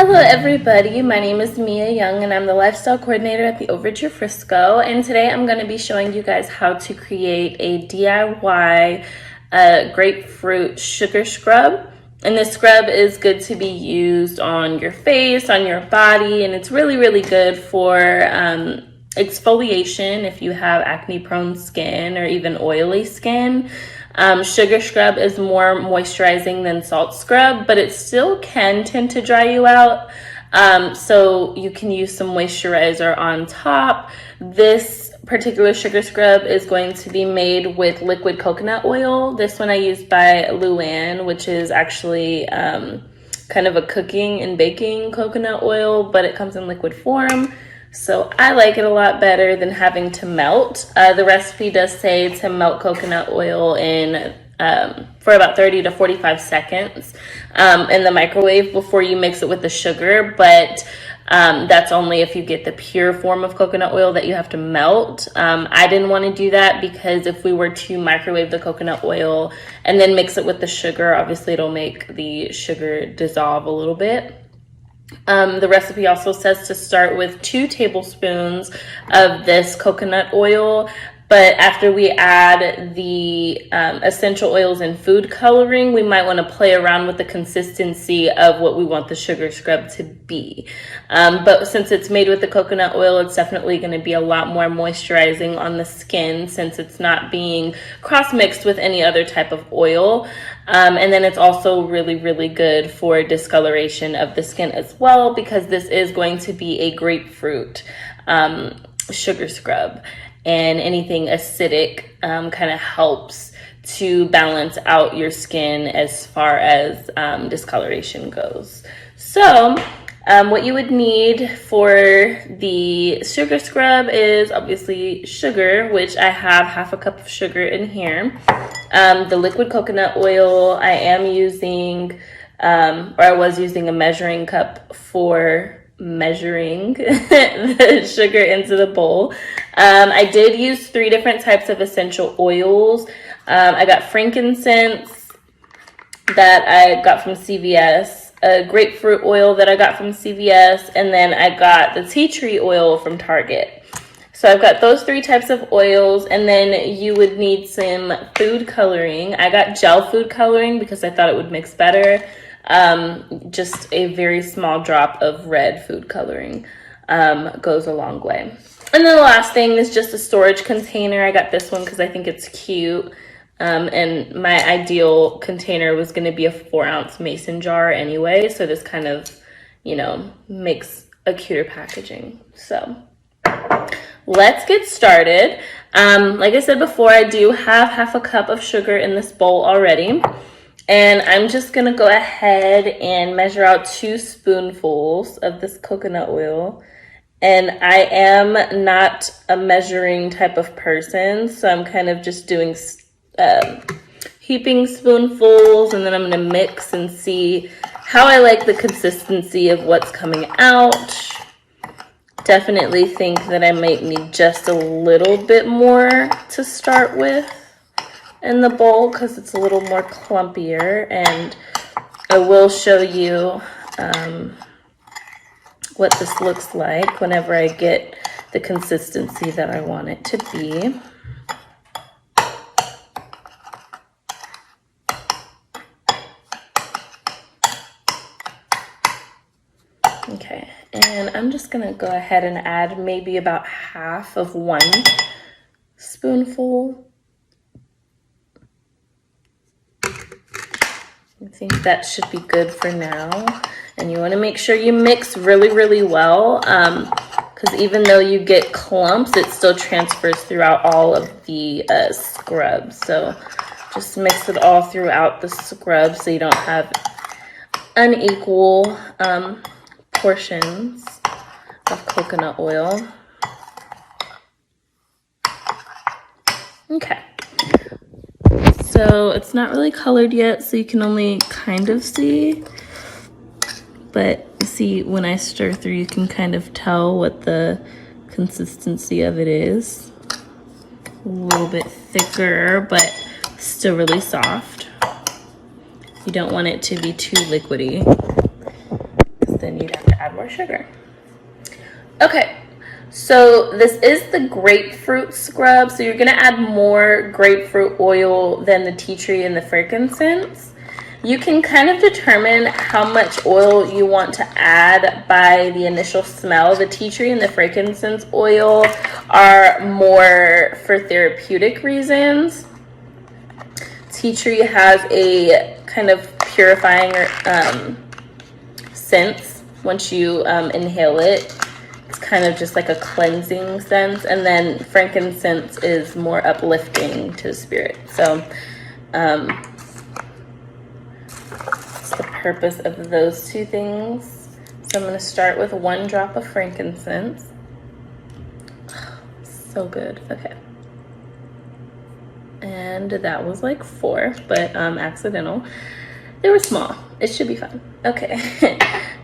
Hello everybody, my name is Mia Young and I'm the lifestyle coordinator at the Overture Frisco, and today I'm going to be showing you guys how to create a DIY grapefruit sugar scrub. And this scrub is good to be used on your face, on your body, and it's really good for exfoliation if you have acne prone skin or even oily skin. Sugar scrub is more moisturizing than salt scrub, but it still can tend to dry you out. So you can use some moisturizer on top. This particular sugar scrub is going to be made with liquid coconut oil. This one I used by Luann, which is actually kind of a cooking and baking coconut oil, but it comes in liquid form. So I like it a lot better than having to melt. The recipe does say to melt coconut oil in for about 30 to 45 seconds in the microwave before you mix it with the sugar, but that's only if you get the pure form of coconut oil that you have to melt. I didn't want to do that because if we were to microwave the coconut oil and then mix it with the sugar, obviously it'll make the sugar dissolve a little bit. The recipe also says to start with 2 tablespoons of this coconut oil, but after we add the essential oils and food coloring, we might want to play around with the consistency of what we want the sugar scrub to be. But since it's made with the coconut oil, it's definitely going to be a lot more moisturizing on the skin since it's not being cross-mixed with any other type of oil. And then it's also really good for discoloration of the skin as well, because this is going to be a grapefruit sugar scrub. And anything acidic kind of helps to balance out your skin as far as discoloration goes. So what you would need for the sugar scrub is obviously sugar, which I have half a cup of sugar in here. The liquid coconut oil, I am using, or I was using a measuring cup for measuring the sugar into the bowl. I did use 3 different types of essential oils. I got frankincense that I got from CVS, a grapefruit oil that I got from CVS, and then I got the tea tree oil from Target. So I've got those 3 types of oils, and then you would need some food coloring. I got gel food coloring because I thought it would mix better. Just a very small drop of red food coloring goes a long way. And then the last thing is just a storage container. I got this one because I think it's cute. And my ideal container was going to be a 4-ounce mason jar anyway. So this kind of, makes a cuter packaging. So let's get started. Like I said before, I do have half a cup of sugar in this bowl already. And I'm just going to go ahead and measure out 2 spoonfuls of this coconut oil. And I am not a measuring type of person, so I'm kind of just doing heaping spoonfuls, and then I'm going to mix and see how I like the consistency of what's coming out. Definitely think that I might need just a little bit more to start with in the bowl because it's a little more clumpier, and I will show you what this looks like whenever I get the consistency that I want it to be. Okay, and I'm just gonna go ahead and add maybe about half of 1 spoonful. I think that should be good for now. And you want to make sure you mix really well, because even though you get clumps, it still transfers throughout all of the scrub. So just mix it all throughout the scrub so you don't have unequal portions of coconut oil. Okay. So it's not really colored yet, so you can only kind of see. But see, when I stir through, you can kind of tell what the consistency of it is. A little bit thicker, but still really soft. You don't want it to be too liquidy. then you'd have to add more sugar. Okay, so this is the grapefruit scrub. So you're gonna add more grapefruit oil than the tea tree and the frankincense. You can kind of determine how much oil you want to add by the initial smell. The tea tree and the frankincense oil are more for therapeutic reasons. Tea tree has a kind of purifying scent once you inhale it. It's kind of just like a cleansing scent. And then frankincense is more uplifting to the spirit. So it's the purpose of those two things. So I'm going to start with 1 drop of frankincense. So good. Okay. And that was like 4, but accidental. They were small. It should be fine. Okay.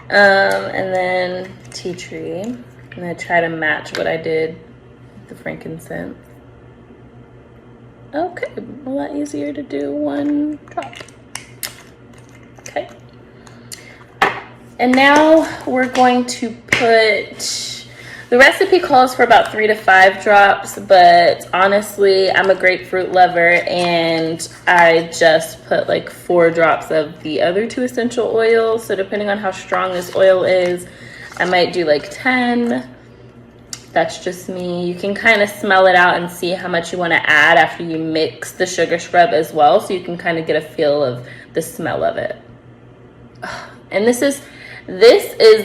And then tea tree. I'm gonna try to match what I did with the frankincense. Okay, a lot easier to do 1 drop. Okay. And now we're going to put, the recipe calls for about 3 to 5 drops, but honestly, I'm a grapefruit lover and I just put like 4 drops of the other 2 essential oils. So depending on how strong this oil is, I might do like 10. That's just me. You can kind of smell it out and see how much you want to add after you mix the sugar scrub as well, so you can kind of get a feel of the smell of it. And this is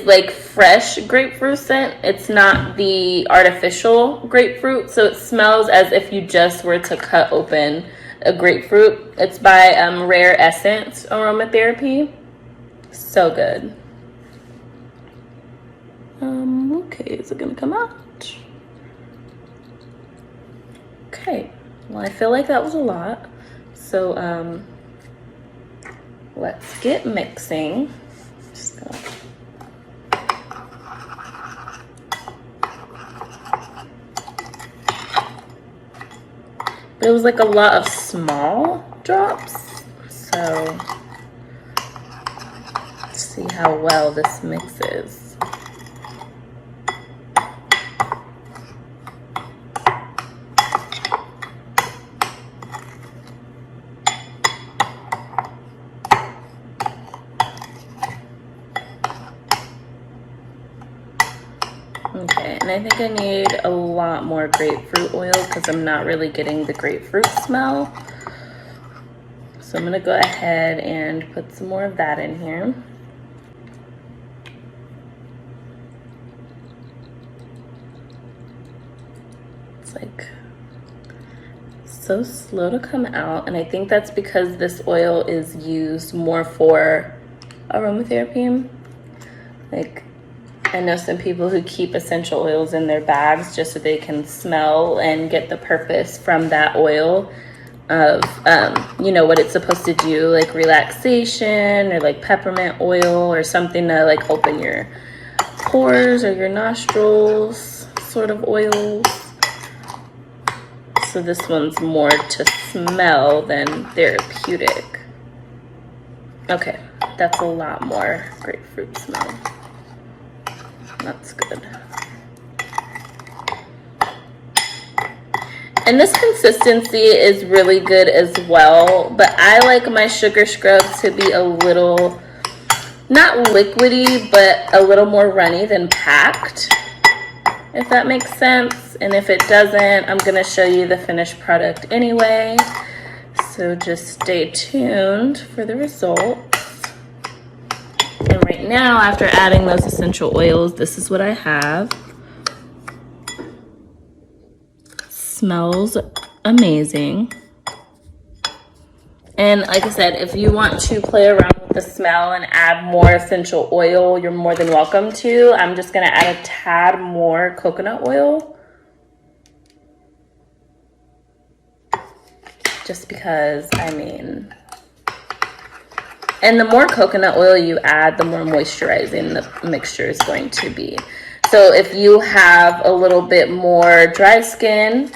like fresh grapefruit scent. It's not the artificial grapefruit, so it smells as if you just were to cut open a grapefruit. It's by Rare Essence Aromatherapy. So good. Okay, is it gonna come out? Okay, well, I feel like that was a lot. So let's get mixing. Just go. But it was like a lot of small drops, so let's see how well this mixes. Okay, and I think I need a lot more grapefruit oil because I'm not really getting the grapefruit smell. So I'm gonna go ahead and put some more of that in here. It's like so slow to come out, and I think that's because this oil is used more for aromatherapy. Like, I know some people who keep essential oils in their bags just so they can smell and get the purpose from that oil of, you know, what it's supposed to do, like relaxation or like peppermint oil or something to like open your pores or your nostrils sort of oils. So this one's more to smell than therapeutic. Okay, that's a lot more grapefruit smell. That's good. And this consistency is really good as well, but I like my sugar scrub to be a little, not liquidy, but a little more runny than packed, if that makes sense. And if it doesn't, I'm gonna show you the finished product anyway. So just stay tuned for the results. And right now, after adding those essential oils, this is what I have. Smells amazing. And like I said, if you want to play around with the smell and add more essential oil, you're more than welcome to. I'm just gonna add a tad more coconut oil. Just because, I mean, and the more coconut oil you add, the more moisturizing the mixture is going to be. So if you have a little bit more dry skin,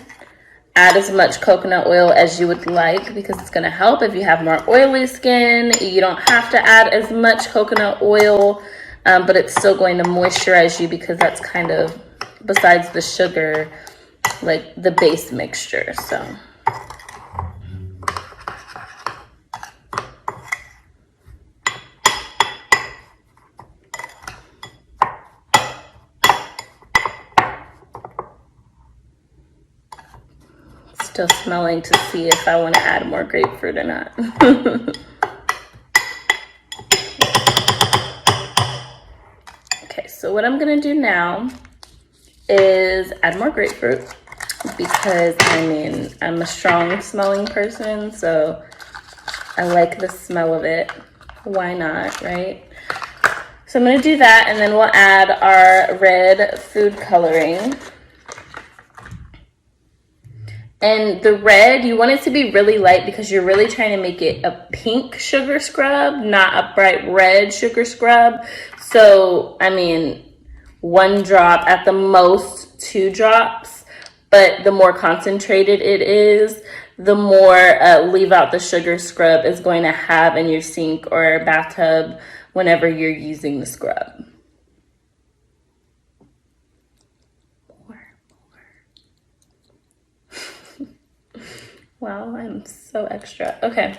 add as much coconut oil as you would like because it's going to help. If you have more oily skin, you don't have to add as much coconut oil. but it's still going to moisturize you because that's kind of, besides the sugar, like the base mixture. So still smelling to see if I want to add more grapefruit or not. Okay, so what I'm gonna do now is add more grapefruit because I mean, I'm a strong smelling person, so I like the smell of it. Why not, right? So I'm gonna do that, and then we'll add our red food coloring. And the red, you want it to be really light because you're really trying to make it a pink sugar scrub, not a bright red sugar scrub. So, I mean, 1 drop, at the most 2 drops, but the more concentrated it is, the more leave out the sugar scrub is going to have in your sink or bathtub whenever you're using the scrub. Wow, I'm so extra. Okay.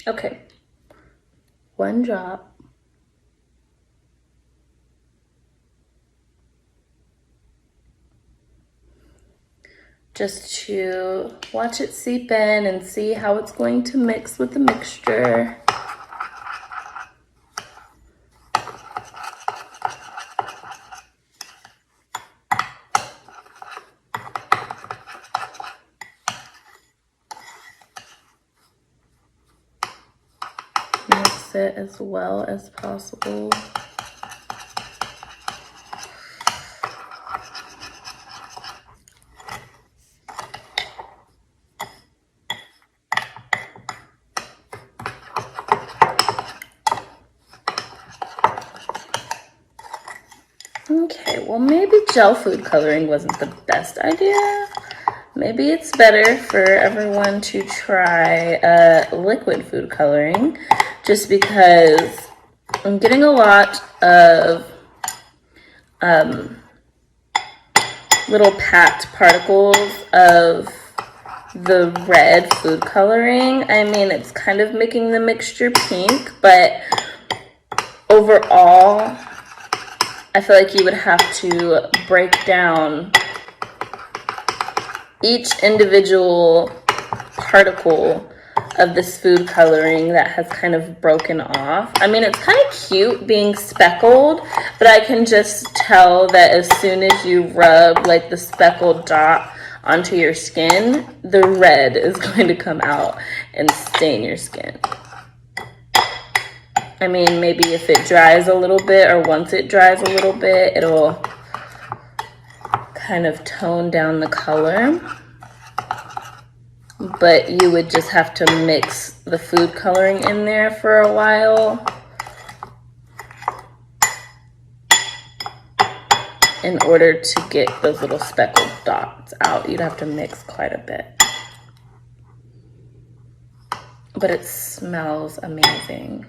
Okay. 1 drop. Just to watch it seep in and see how it's going to mix with the mixture. Mix it as well as possible. Okay, well maybe gel food coloring wasn't the best idea. Maybe it's better for everyone to try liquid food coloring, just because I'm getting a lot of little packed particles of the red food coloring. I mean, it's kind of making the mixture pink, but overall, I feel like you would have to break down each individual particle of this food coloring that has kind of broken off. I mean, it's kind of cute being speckled, but I can just tell that as soon as you rub like the speckled dot onto your skin, the red is going to come out and stain your skin. I mean, maybe if it dries a little bit, or once it dries a little bit, it'll kind of tone down the color. But you would just have to mix the food coloring in there for a while in order to get those little speckled dots out. You'd have to mix quite a bit. But it smells amazing.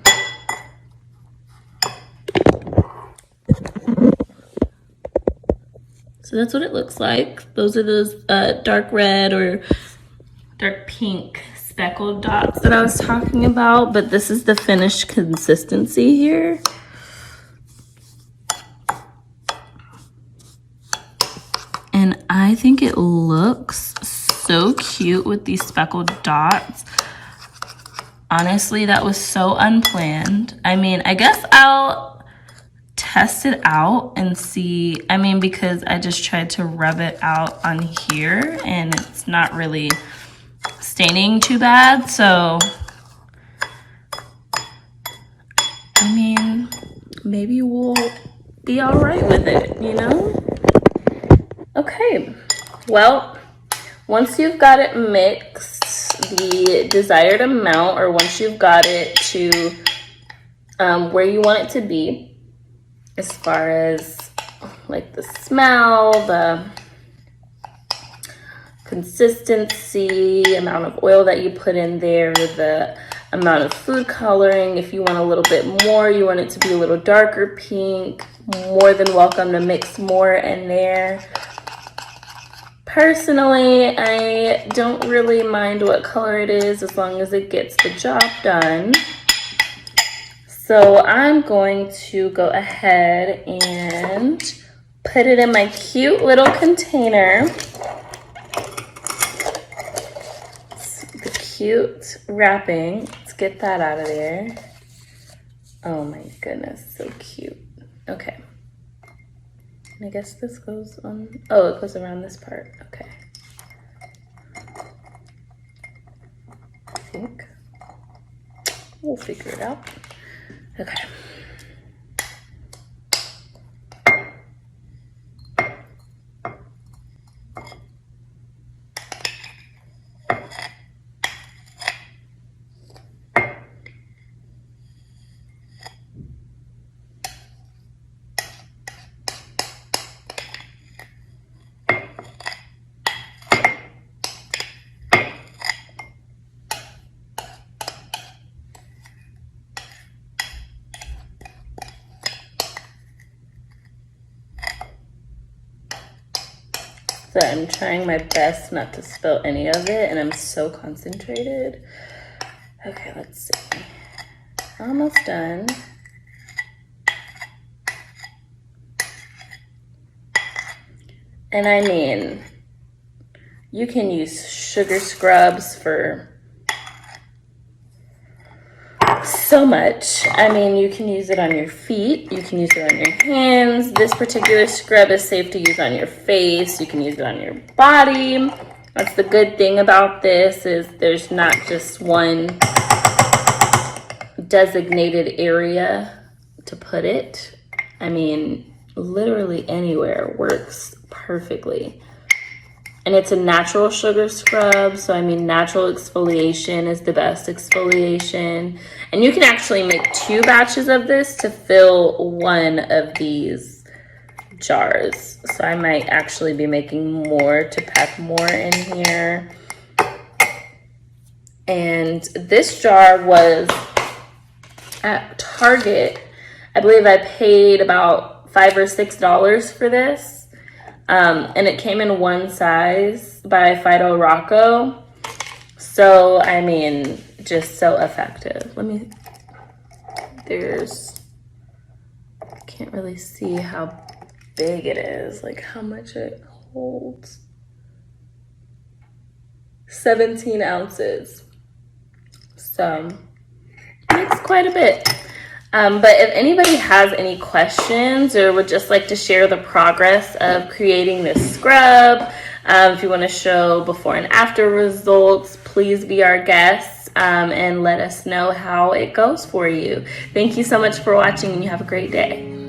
So that's what it looks like. Those are those dark red or dark pink speckled dots that I was talking about, but this is the finished consistency here. And I think it looks so cute with these speckled dots. Honestly, that was so unplanned. I mean, I guess I'll test it out and see. I mean, because I just tried to rub it out on here and it's not really staining too bad, so I mean, maybe we'll be all right with it, you know? Okay, well, once you've got it mixed the desired amount, or once you've got it to where you want it to be, as far as like the smell, the consistency, amount of oil that you put in there, the amount of food coloring. If you want a little bit more, you want it to be a little darker pink, more than welcome to mix more in there. Personally, I don't really mind what color it is as long as it gets the job done. So I'm going to go ahead and put it in my cute little container. The cute wrapping. Let's get that out of there. Oh my goodness, so cute. Okay. I guess this goes on, oh, it goes around this part, okay. I think. We'll figure it out. Okay. So I'm trying my best not to spill any of it, and I'm so concentrated. Okay, let's see. Almost done. And I mean, you can use sugar scrubs for so much. I mean, you can use it on your feet, you can use it on your hands. This particular scrub is safe to use on your face. You can use it on your body. That's the good thing about this, is there's not just one designated area to put it. I mean, literally anywhere works perfectly. And it's a natural sugar scrub, so I mean, natural exfoliation is the best exfoliation. And you can actually make 2 batches of this to fill one of these jars. So I might actually be making more to pack more in here. And this jar was at Target. I believe I paid about $5 or $6 for this. And it came in one size by Fido Rocco. So, I mean, just so effective. Can't really see how big it is, like how much it holds. 17 ounces. So, it's quite a bit. But if anybody has any questions or would just like to share the progress of creating this scrub, if you want to show before and after results, please be our guests and let us know how it goes for you. Thank you so much for watching, and you have a great day.